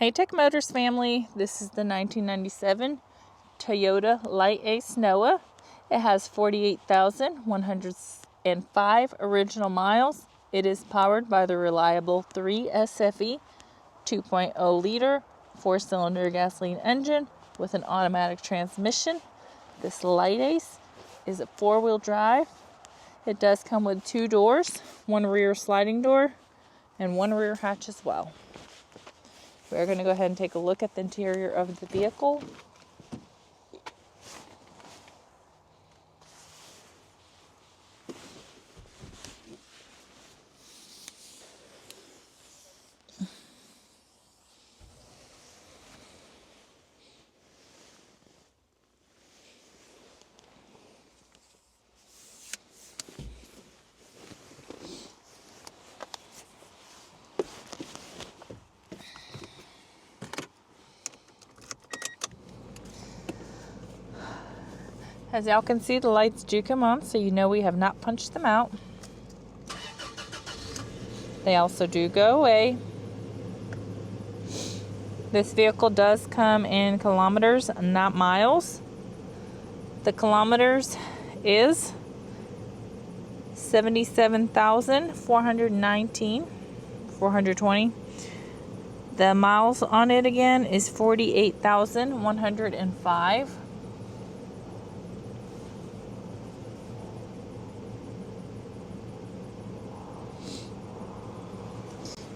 Hey Tech Motors family, this is the 1997 Toyota LiteAce Noah. It has 48,105 original miles. It is powered by the reliable 3SFE 2.0 liter 4-cylinder gasoline engine with an automatic transmission. This LiteAce is a 4-wheel drive. It does come with 2 doors, one rear sliding door and one rear hatch as well. We're going to go ahead and take a look at the interior of the vehicle. As y'all can see, the lights do come on, so you know we have not punched them out. They also do go away. This vehicle does come in kilometers, not miles. The kilometers is 420. The miles on it again is 48,105.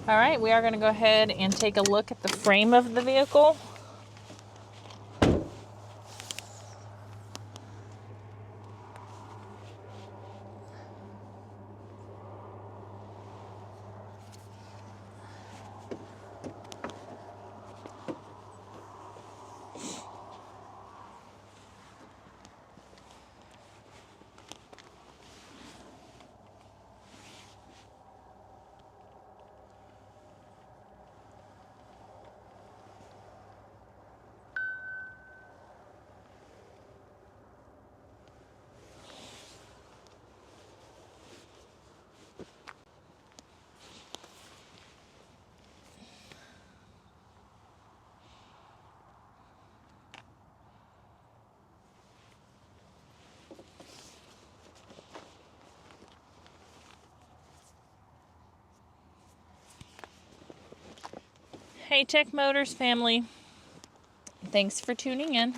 All right, we are going to go ahead and take a look at the frame of the vehicle. Hey Tech Motors family, thanks for tuning in.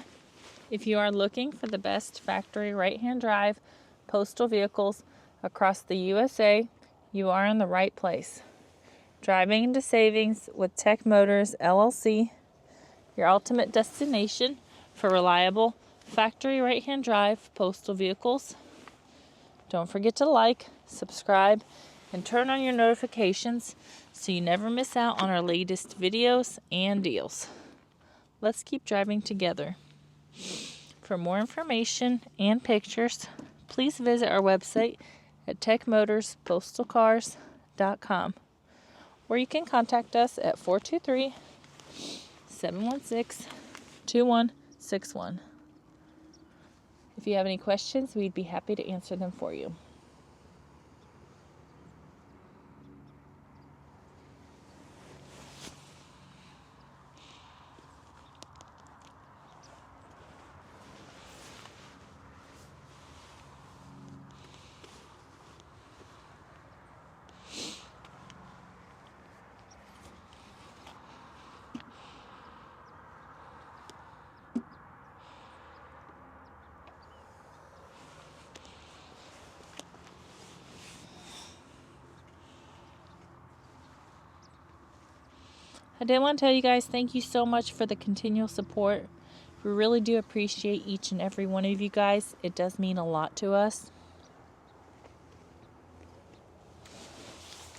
If you are looking for the best factory right-hand drive postal vehicles across the USA, you are in the right place. Driving into savings with Tech Motors LLC, your ultimate destination for reliable factory right-hand drive postal vehicles. Don't forget to like, subscribe, and turn on your notifications so you never miss out on our latest videos and deals. Let's keep driving together. For more information and pictures, please visit our website at techmotorspostalcars.com, or you can contact us at 423-716-2161. If you have any questions, we'd be happy to answer them for you. I did want to tell you guys thank you so much for the continual support. We really do appreciate each and every one of you guys. It does mean a lot to us.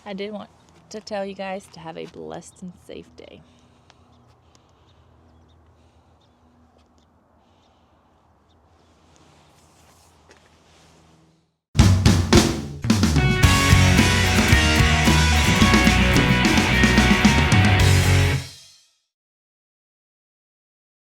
I did want to tell you guys to have a blessed and safe day.